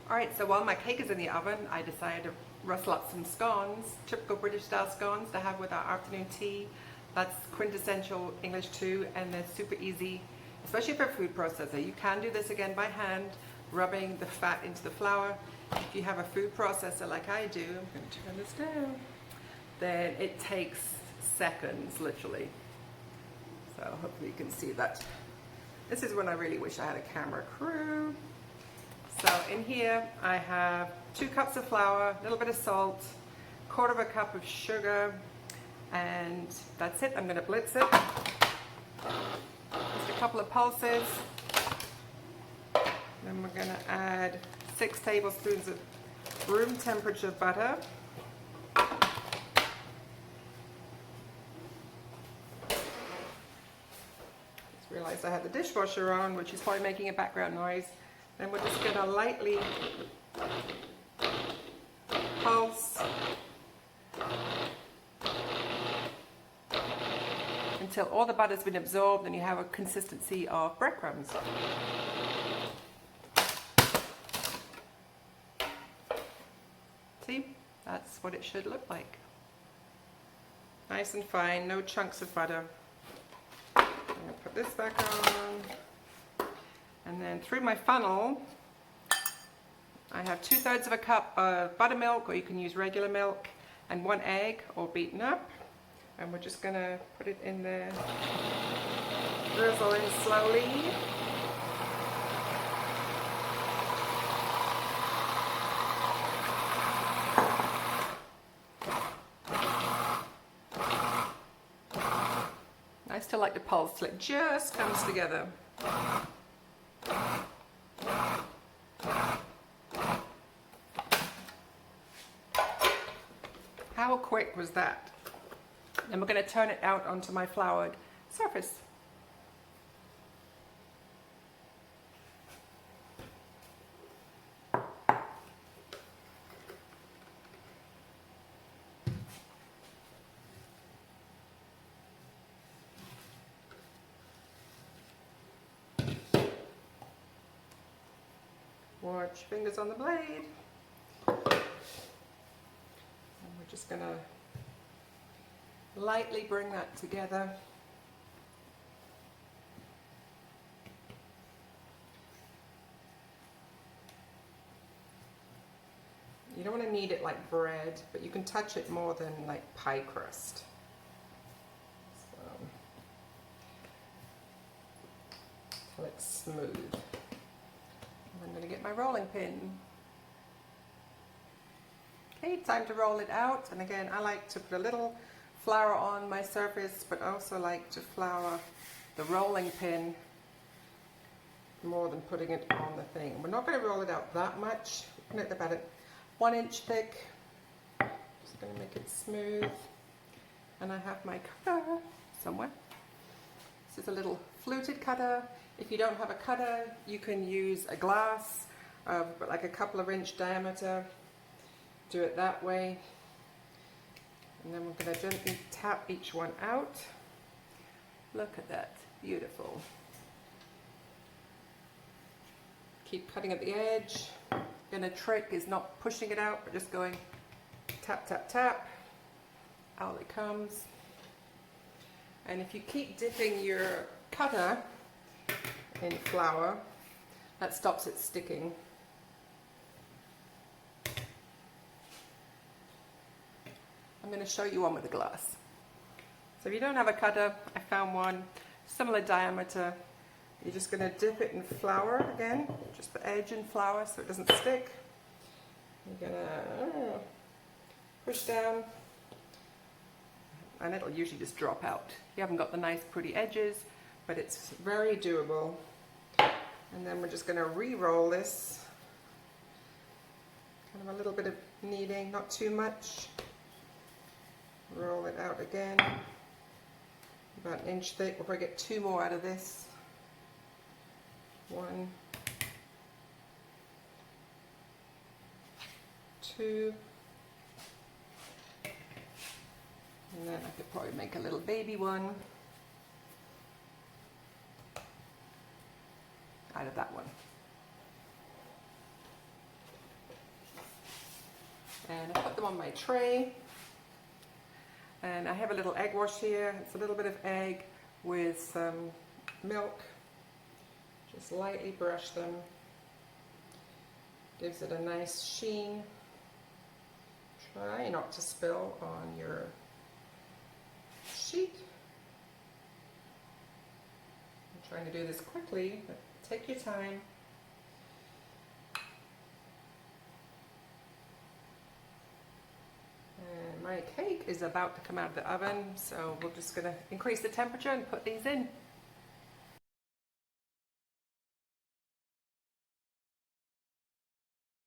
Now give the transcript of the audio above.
Alright, so while my cake is in the oven, I decided to rustle up some scones, typical British style scones to have with our afternoon tea. That's quintessential English too, and they're super easy, especially for a food processor. You can do this again by hand, rubbing the fat into the flour. If you have a food processor like I do, I'm going to turn this down, then it takes seconds, literally. So hopefully you can see that. This is when I really wish I had a camera crew. So in here I have 2 cups of flour, a little bit of salt, 1/4 cup of sugar, and that's it. I'm going to blitz it. Just a couple of pulses. Then we're going to add 6 tablespoons of room temperature butter. Just realized I had the dishwasher on, which is probably making a background noise. Then we're just going to lightly pulse until all the butter's been absorbed and you have a consistency of breadcrumbs. See? That's what it should look like. Nice and fine, no chunks of butter. I'm going to put this back on. And then through my funnel, I have 2/3 cup of buttermilk, or you can use regular milk, and 1 egg, all beaten up. And we're just going to put it in there, drizzle in slowly. I still like to pulse till it just comes together. How quick was that? Then we're going to turn it out onto my floured surface. Watch fingers on the blade. Just going to lightly bring that together. You don't want to knead it like bread, but you can touch it more than like pie crust. So, until it's smooth. And I'm going to get my rolling pin. Okay, time to roll it out. And again, I like to put a little flour on my surface, but also like to flour the rolling pin more than putting it on the thing. We're not going to roll it out that much. We're going to about 1 inch thick. Just going to make it smooth. And I have my cutter somewhere. This is a little fluted cutter. If you don't have a cutter, you can use a glass of like a couple of inch diameter. Do it that way, and then we're going to gently tap each one out. Look at that, beautiful. Keep cutting at the edge. Again, a trick is not pushing it out, but just going tap, tap, tap. Out it comes. And if you keep dipping your cutter in flour, that stops it sticking. I'm going to show you one with a glass. So if you don't have a cutter, I found one, similar diameter. You're just going to dip it in flour again, just the edge in flour so it doesn't stick. You're going to push down, and it'll usually just drop out. You haven't got the nice pretty edges, but it's very doable. And then we're just going to re-roll this. Kind of a little bit of kneading, not too much. Roll it out again, about 1 inch thick. We'll probably get 2 more out of this. 1, 2, and then I could probably make a little baby one out of that one. on my tray. And I have a little egg wash here. It's a little bit of egg with some milk. Just lightly brush them. Gives it a nice sheen. Try not to spill on your sheet. I'm trying to do this quickly, but take your time. And my cake is about to come out of the oven, so we're just going to increase the temperature and put these in.